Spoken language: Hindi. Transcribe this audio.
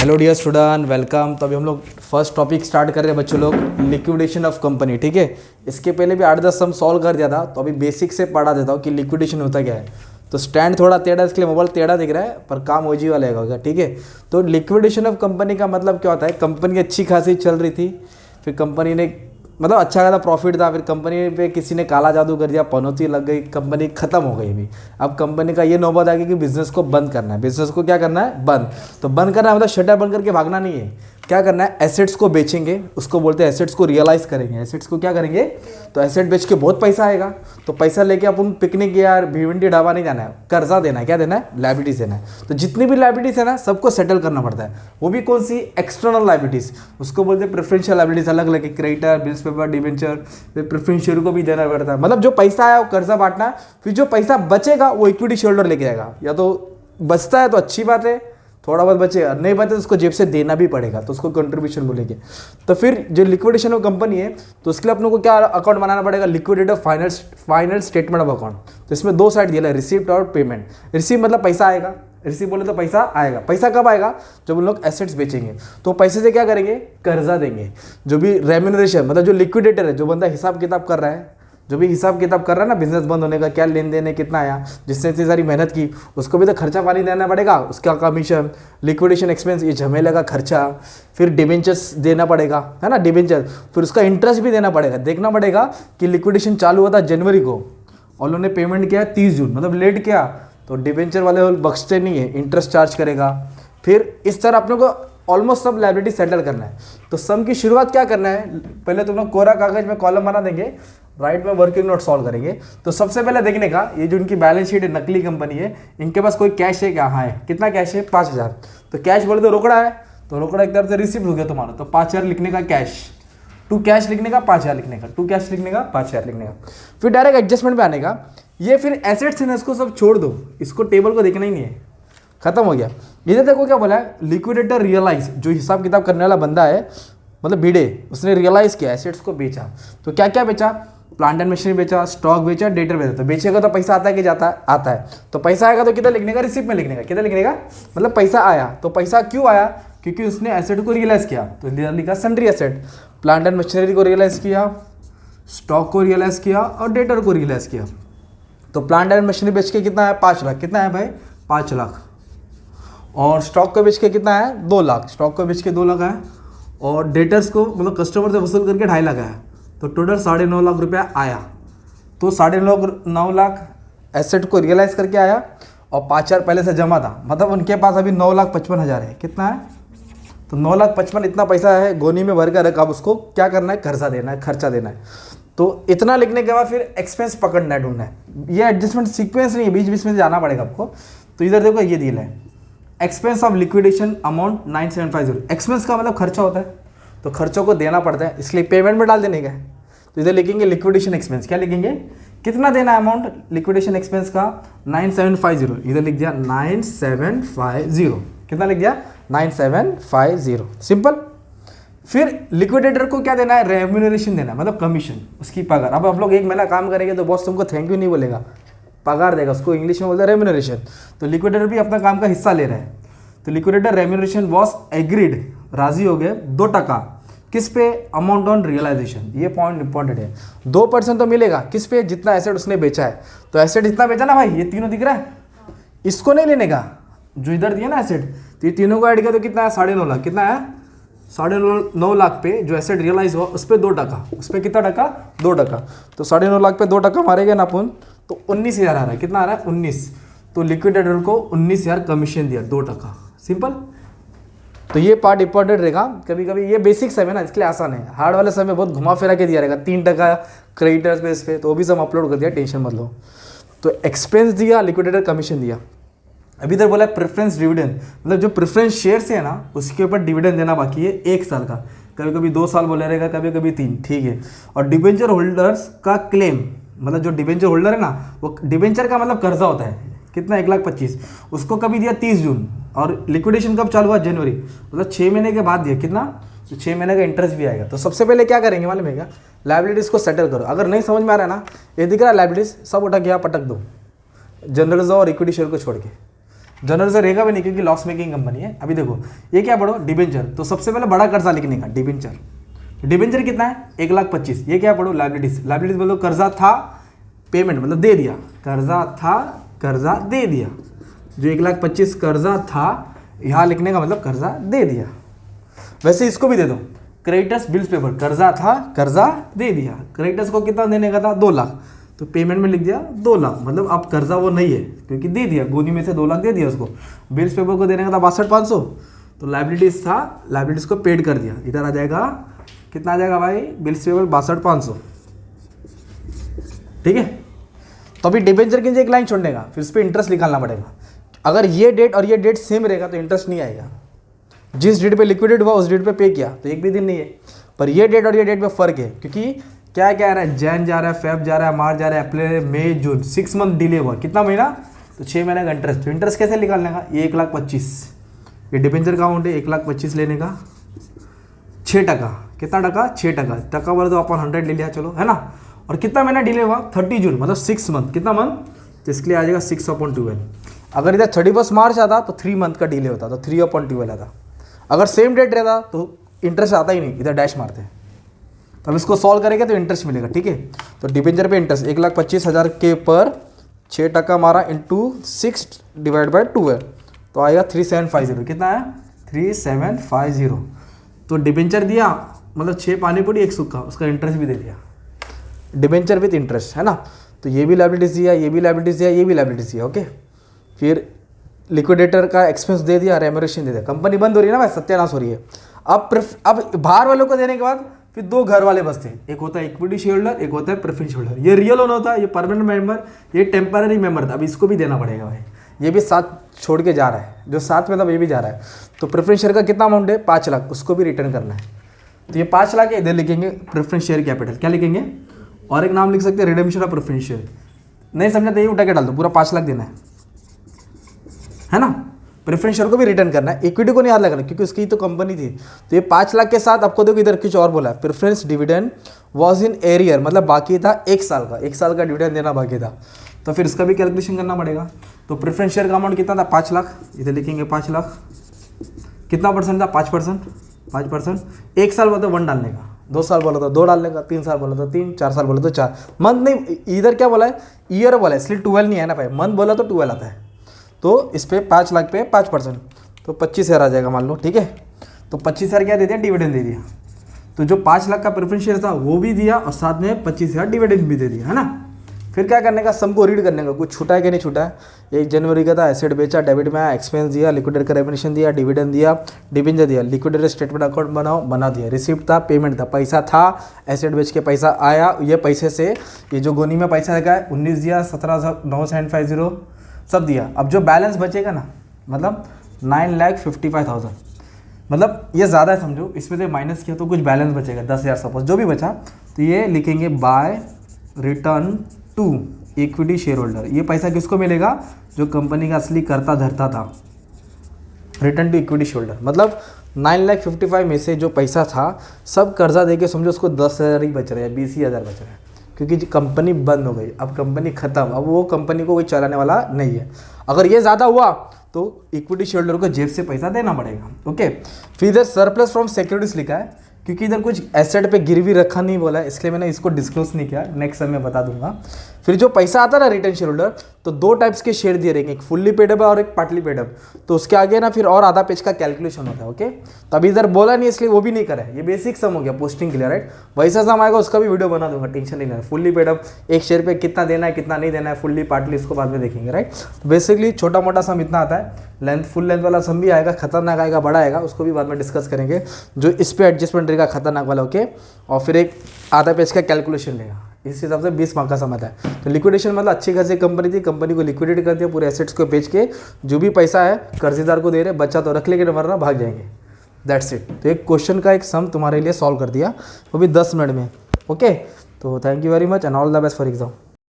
Hello dear student, welcome. तो अभी हम लोग फर्स्ट टॉपिक स्टार्ट कर रहे हैं बच्चों लोग, लिक्विडेशन ऑफ कंपनी। ठीक है, इसके पहले भी 8-10 सम सॉल्व कर दिया था, तो अभी बेसिक से पढ़ा देता हूँ कि लिक्विडेशन होता क्या है। तो स्टैंड थोड़ा टेढ़ा, इसके लिए मोबाइल टेढ़ा दिख रहा है, पर काम ओजी वाला होगा। ठीक है, तो लिक्विडेशन ऑफ कंपनी का मतलब क्या होता है, कंपनी अच्छी खासी चल रही थी, फिर कंपनी ने मतलब अच्छा खासा प्रॉफिट था, फिर कंपनी पे किसी ने काला जादू कर दिया, पनौती लग गई, कंपनी खत्म हो गई। अभी अब कंपनी का ये नौबत आ गई कि बिजनेस को बंद करना है। बिजनेस को क्या करना है? बंद। तो बंद करना है मतलब शटर बंद करके भागना नहीं है। क्या करना है? एसेट्स को बेचेंगे, उसको बोलते हैं एसेट्स को रियलाइज करेंगे। एसेट्स को क्या करेंगे? तो एसेट बेच के बहुत पैसा आएगा, तो पैसा लेके अपन पिकनिक या भिवंडी ढाबा नहीं जाना है, कर्जा देना है। क्या देना है? लाइबिलिटीज देना है। तो जितनी भी लाइबिलिटीज है ना, सबको सेटल करना पड़ता है। वो भी कौन सी? एक्सटर्नल लाइबिलिटीज, उसको बोलते हैं प्रेफरेंशियल लाइबिलिटीज। अलग अलग क्रेडिटर, बिल्स पेपर, डिबेंचर, फिर प्रेफरेंस शेयर को भी देना पड़ता है। मतलब जो पैसा आया वो कर्जा बांटना है, फिर जो पैसा बचेगा वो इक्विटी शेयरहोल्डर लेके आएगा। या तो बचता है तो अच्छी बात है, थोड़ा बहुत बचेगा, नहीं बचे तो उसको जेब से देना भी पड़ेगा, तो उसको कंट्रीब्यूशन बोलेंगे। तो फिर जो लिक्विडेशन ऑफ कंपनी है, तो उसके लिए अपने को क्या अकाउंट बनाना पड़ेगा? Liquidator final statement of account. तो इसमें दो साइड दिया है, रिसीप्ट और पेमेंट। रिसीप्ट मतलब पैसा आएगा, रिसीप्ट बोले तो पैसा आएगा। पैसा कब आएगा? जब उन लोग एसेट्स बेचेंगे। तो पैसे से क्या करेंगे? कर्जा देंगे। जो भी रेम्यूनरेशन मतलब जो लिक्विडेटर है, जो बंदा हिसाब किताब कर रहा है, जो भी हिसाब किताब कर रहा है ना, बिजनेस बंद होने का, क्या लेन देन है, कितना आया, जिसने इतनी सारी मेहनत की, उसको भी तो खर्चा पानी देना पड़ेगा, उसका कमीशन, लिक्विडेशन एक्सपेंस, ये झमेले का खर्चा, फिर डिबेंचर्स देना पड़ेगा, है ना, डिबेंचर, फिर उसका इंटरेस्ट भी देना पड़ेगा। देखना पड़ेगा कि लिक्विडेशन चालू हुआ था जनवरी को और उन्होंने पेमेंट किया 30 जून, मतलब लेट किया, तो डिबेंचर वाले बख्शते नहीं है, इंटरेस्ट चार्ज करेगा। फिर इस तरह अपने को ऑलमोस्ट सब लायबिलिटी सेटल करना है। तो सम की शुरुआत क्या करना है? पहले तुम लोग कोरा कागज में कॉलम बना देंगे, राइट में वर्किंग नोट सॉल्व करेंगे। तो सबसे पहले देखने का, ये जो इनकी बैलेंस शीट है, नकली कंपनी है, इनके पास कोई कैश है क्या? हाँ है। कितना कैश है? 5000। तो कैश बोले तो रोकड़ा है, तो रोकड़ा एक तरफ से रिसिप्ट हो गया तुम्हारा, तो 5000 लिखने का कैश, टू कैश लिखने का 5000 लिखने का, टू कैश लिखने का 5000 लिखने का। फिर डायरेक्ट एडजस्टमेंट पे आने का। ये फिर एसेट्स है ना, इसको सब छोड़ दो, इसको टेबल को देखना ही नहीं है, खत्म हो गया। इधर देखो क्या बोला है, लिक्विडेटर रियलाइज, जो हिसाब किताब करने वाला बंदा है, मतलब भिड़े, उसने रियलाइज किया, एसेट्स को बेचा। तो क्या क्या बेचा? प्लांट एंड मशीनरी बेचा, स्टॉक बेचा, डेटर बेचा। तो बेचेगा तो पैसा आता है कि जाता है? आता है। तो पैसा आएगा तो कितना लिखने का? रिसिप्ट में लिखने का। कितना लिखने का? मतलब पैसा आया। तो पैसा क्यों आया? क्योंकि उसने एसेट को रियलाइज किया, तो लिखा sundry asset. Plant and machinery को रियलाइज किया, स्टॉक को रियलाइज किया और डेटर को रियलाइज किया। तो प्लांट एंड मशीनरी बेच के कितना है? 5 लाख। कितना है भाई? 5 लाख। और स्टॉक को बेच के कितना है? 2 लाख। स्टॉक को बेच के 2 लाख है। और डेटर्स को मतलब कस्टमर से वसूल करके 2.5 लाख है। तो टोटल 9.5 लाख रुपया आया। तो 9.5 लाख एसेट को रियलाइज करके आया और 5,000 पहले से जमा था, मतलब उनके पास अभी 9,55,000 है। कितना है? तो 9,55,000 इतना पैसा है, गोनी में भर कर रखा। अब उसको क्या करना है? कर्जा देना है, खर्चा देना है। तो इतना लिखने के बाद फिर एक्सपेंस पकड़ना है, ढूंढना है। ये एडजस्टमेंट सीक्वेंस नहीं है, बीच बीच में से जाना पड़ेगा आपको। तो इधर देखो ये डील है, expense of liquidation amount 9750। Expense का मतलब खर्चा होता है, तो खर्चों को देना पड़ता है, इसलिए पेमेंट में डाल देने का। तो इधर लिखेंगे लिक्विडेशन एक्सपेंस। क्या लिखेंगे? कितना देना है अमाउंट लिक्विडेशन एक्सपेंस का? 9750। इधर लिख दिया 9750। कितना लिख दिया? 9750। सिंपल। फिर लिक्विडेटर को क्या देना है? रेम्यूनरेशन देना है, मतलब कमीशन, उसकी पगार। अब आप लोग 1 महीना काम करेंगे तो बॉस तुमको थैंक यू नहीं बोलेगा, पगार देगा, उसको इंग्लिश में बोलते हैं रेम्यूनरेशन। तो लिक्विडेटर भी अपना काम का हिस्सा ले रहा है। तो लिक्विडेटर रेम्यूनरेशन वॉज एग्रीड, राजी हो गए 2%। किस पे? Amount on realisation. ये पॉइंट इंपॉर्टेंट है। 2% तो मिलेगा किस पे? जितना एसेट उसने बेचा है। तो एसेट इतना बेचा ना भाई, ये तीनों दिख रहा है, इसको नहीं लेने का, जो इधर दिया ना एसेट, तो ये तीनों को ऐड किया तो कितना है? 9.5 लाख। कितना है? 9.5 लाख पे जो एसेट रियलाइज हुआ उस पर 2%। उस पर कितना टका? 2%। तो 9.5 लाख पे 2% मारेगा ना अपन, तो 19,000 आ रहा है। कितना आ रहा है? 19। तो लिक्विडेटर को 19,000 कमीशन दिया, 2%। सिंपल। तो ये पार्ट इंपॉर्टेंट रहेगा। कभी कभी ये बेसिक समय ना, इसके लिए आसान है। हार्ड वाले समय बहुत घुमा फिरा के दिया रहेगा, 3% क्रेडिटर्स बेस पे, तो वो भी सब अपलोड कर दिया, टेंशन मत लो। तो एक्सपेंस दिया, लिक्विडेटर कमीशन दिया। अभी इधर बोला प्रेफरेंस डिविडेंड, मतलब जो प्रेफरेंस शेयर से है ना, उसके ऊपर डिविडेंड देना बाकी है 1 साल का, कभी कभी 2 साल बोला रहेगा, कभी कभी 3। ठीक है। और डिबेंचर होल्डर्स का क्लेम, मतलब जो डिबेंचर होल्डर है ना, वो डिबेंचर का मतलब कर्जा होता है, कितना? 1,25,000। उसको कभी दिया 30 जून, और लिक्विडेशन कब चालू हुआ? जनवरी, मतलब 6 महीने के बाद दिया। कितना? तो 6 महीने का इंटरेस्ट भी आएगा। तो सबसे पहले क्या करेंगे मालूम है क्या? लाइबिलिटीज़ को सेटल करो। अगर नहीं समझ में आ रहा है ना, ये दिख रहा है लाइबिलिटीज, सब उठा के यहाँ पटक दो, जनरल जाओ और इक्विटी शेयर को छोड़ के। जनरल से रहेगा भी नहीं क्योंकि लॉस मेकिंग कंपनी है। अभी देखो ये क्या पढ़ो, डिबेंचर, तो सबसे पहले बड़ा कर्जा लिखने का डिबेंचर। डिबेंचर कितना है 1,25,000। ये क्या पढ़ो, लाइबिलिटीज। लाइबिलिटीज बोलो कर्जा था, पेमेंट मतलब दे दिया, कर्जा था कर्जा दे दिया। जो 1,25,000 कर्जा था यहाँ लिखने का मतलब कर्जा दे दिया। वैसे इसको भी दे दो, क्रेडिटर्स बिल्स पेपर, कर्जा था कर्जा दे दिया। क्रेडिटर्स को कितना देने का था 2 लाख, तो पेमेंट में लिख दिया 2 लाख, मतलब अब कर्जा वो नहीं है क्योंकि दे दिया, गोनी में से 2 लाख दे दिया उसको। बिल्स पेपर को देने का था 62,500, तो लाइबिलिटीज था, लाइबिलिटीज को पेड कर दिया। इधर आ जाएगा कितना आ जाएगा भाई, बिल्स पेपर 62,500, ठीक है। तो अभी डिबेंचर के नीचे एक लाइन छोड़ने का, फिर उस पर इंटरेस्ट निकालना पड़ेगा। अगर ये डेट और ये डेट सेम रहेगा तो इंटरेस्ट नहीं आएगा। जिस डेट पे लिक्विडेट हुआ उस डेट पे पे किया तो एक भी दिन नहीं है, पर ये डेट और ये डेट पे फर्क है क्योंकि क्या क्या आ रहा है, जैन जा रहा है, फेब जा रहा है, मार्च जा रहा है, अप्रैल, मई, जून, 6 मंथ डिले हुआ, कितना महीना, तो 6 महीने का इंटरेस्ट। तो इंटरेस्ट कैसे निकालने का, ये 1,25,000, ये डिबेंचर का अमाउंट है 1,25,000 लेने का, 6%, कितना टका, 6%, टका बोले तो अपन 100 ले लिया, चलो है ना। और कितना महीना डिले हुआ, 30 जून, मतलब 6 मंथ, कितना मंथ, तो इसके लिए आ जाएगा 6/12। अगर इधर 31 मार्च आता तो 3 मंथ का डिले होता, तो 3/12 आता। अगर सेम डेट रहता तो इंटरेस्ट आता ही नहीं, इधर डैश मारते हैं। तो अब इसको सॉल्व करेंगे तो इंटरेस्ट मिलेगा, ठीक है। तो डिबेंचर पे इंटरेस्ट 1,25,000 के पर 6% मारा इंटू 6/12 तो आएगा 3750, कितना है 3750। तो डिबेंचर दिया मतलब 6 पानी पूरी 1 सूखा, उसका इंटरेस्ट भी दे दिया, डिबेंचर विथ इंटरेस्ट, है ना। तो ये भी लाइबिलिटीज दिया, ये भी लाइबिलिटीज दिया, ये भी लाइबिलिटीज दिया, ओके। फिर लिक्विडेटर का एक्सपेंस दे दिया, रेमोरेशन दे दिया, कंपनी बंद हो रही है ना भाई, सत्यानाश हो रही है। अब बाहर वालों को देने के बाद फिर 2 घर वाले बचते हैं, एक होता है इक्विटी शेयर होल्डर, एक होता है प्रेफरेंस शेयर होल्डर। ये रियल ओनर होता है, ये परमानेंट मेंबर, ये टेम्पररी मेंबर था। अब इसको भी देना पड़ेगा भाई, ये भी साथ छोड़ के जा रहा है, जो साथ में था ये भी जा रहा है। तो प्रेफरेंस शेयर का कितना अमाउंट है 5 लाख, उसको भी रिटर्न करना है। तो ये 5 लाख है, इधर लिखेंगे प्रेफरेंस शेयर कैपिटल, क्या लिखेंगे, और एक नाम लिख सकते हैं रिडेम्पशन ऑफ प्रेफरेंस शेयर। नहीं समझा तो ये उठा के डाल दो, पूरा 5 लाख देना है ना। प्रेफरेंस शेयर को भी रिटर्न करना है, इक्विटी को नहीं हाथ लगाना क्योंकि उसकी तो कंपनी थी। तो ये 5 लाख के साथ आपको देखो इधर कुछ और बोला है, preference dividend was in arrear, मतलब बाकी था 1 साल का, 1 साल का डिविडेंड देना बाकी था। तो फिर इसका भी कैलकुलेशन करना पड़ेगा। तो प्रेफरेंस शेयर का अमाउंट कितना था 5 लाख, इधर लिखेंगे 5 लाख, कितना परसेंट था 5%, 5%। 1 साल बोला तो 1 डालने का, 2 साल बोला तो 2 डालने का, 3 साल बोला तो 3, 4 साल बोला तो 4, मंथ नहीं, इधर क्या बोला है ईयर बोला है, इसलिए 12 नहीं है ना भाई, मंथ बोला तो 12 आता है। तो इस पे 5 लाख पे 5%, तो 25,000 आ जाएगा मान लो, ठीक है। तो 25,000 क्या दे दिया, डिविडेंड दे दिया। तो जो 5 लाख का प्रेफरेंस शेयर था वो भी दिया और साथ में 25,000 डिविडेंड भी दे दिया, है ना। फिर क्या करने का, सम को रीड करने का, कुछ छूटा है कि नहीं छूटा है। 1 जनवरी का था, एसेट बेचा, डेबिट में आया, एक्सपेंस दिया, लिक्विडेटर का रेमिनेशन दिया, डिविडेंड दिया, डिबेंचर दिया, लिक्विडेटर स्टेटमेंट अकाउंट बनाओ, बना दिया, रिसिप्ट था, पेमेंट था, पैसा था, एसेट बेच के पैसा आया, ये पैसे से ये जो गोनी में पैसा लगा है 19 दिया, 17,950 सब दिया। अब जो बैलेंस बचेगा ना, मतलब 9,55,000, मतलब ये ज़्यादा है समझो, इसमें से माइनस किया तो कुछ बैलेंस बचेगा 10,000 सपोज, जो भी बचा तो ये लिखेंगे by return to equity shareholder. ये पैसा किसको मिलेगा, जो कंपनी का असली कर्ता धरता था, return to equity shareholder. मतलब 9,55,000 में से जो पैसा था सब कर्जा दे के समझो उसको 10,000 ही बच रहे हैं, 20,000 बच रहे हैं, क्योंकि कंपनी बंद हो गई, अब कंपनी खत्म, अब वो कंपनी को कोई चलाने वाला नहीं है। अगर ये ज़्यादा हुआ तो इक्विटी शेयर होल्डर को जेब से पैसा देना पड़ेगा, ओके। फिर इधर सरप्लस फ्रॉम सिक्योरिटीज लिखा है क्योंकि इधर कुछ एसेट पे गिरवी रखा नहीं बोला है, इसलिए मैंने इसको डिस्क्लोज नहीं किया, नेक्स्ट समय बता दूंगा। फिर जो पैसा आता ना रिटर्न शेयर होल्डर, तो 2 टाइप्स के शेयर दिए रहेंगे, एक फुल्ली पेडअप और एक पार्टली पेडअप। तो उसके आगे ना फिर और आधा पेज का कैलकुलेशन होता है, ओके। तो अभी इधर बोला नहीं इसलिए वो भी नहीं करा है, ये बेसिक सम हो गया पोस्टिंग के लिए, राइट। वैसा सम आएगा उसका भी वीडियो बना दूंगा, टेंशन नहीं लेना। फुल्ली पेडअप एक शेयर पे कितना देना है कितना नहीं देना है, फुल्ली पार्टली इसको बाद में देखेंगे, राइट। तो बेसिकली छोटा मोटा सम इतना आता है, लेंथ फुल लेंथ वाला सम भी आएगा, खतरनाक आएगा, बड़ा आएगा, उसको भी बाद में डिस्कस करेंगे, जो इस पे एडजस्टमेंट रहेगा खतरनाक वाला, ओके। और फिर एक आधा पेज का कैलकुलेशन लेगा, इस हिसाब से 20 मार्क का सम आता है। तो लिक्विडेशन मतलब अच्छी खासी कंपनी थी, कंपनी को लिक्विडेट कर दिया, पूरे एसेट्स को बेच के जो भी पैसा है कर्जदार को दे रहे, बच्चा तो रख लेके वरना भाग जाएंगे, दैट्स इट। तो एक क्वेश्चन का एक सम तुम्हारे लिए सॉल्व कर दिया, वो भी 10 मिनट में, ओके। तो thank you very much and all the best for exam.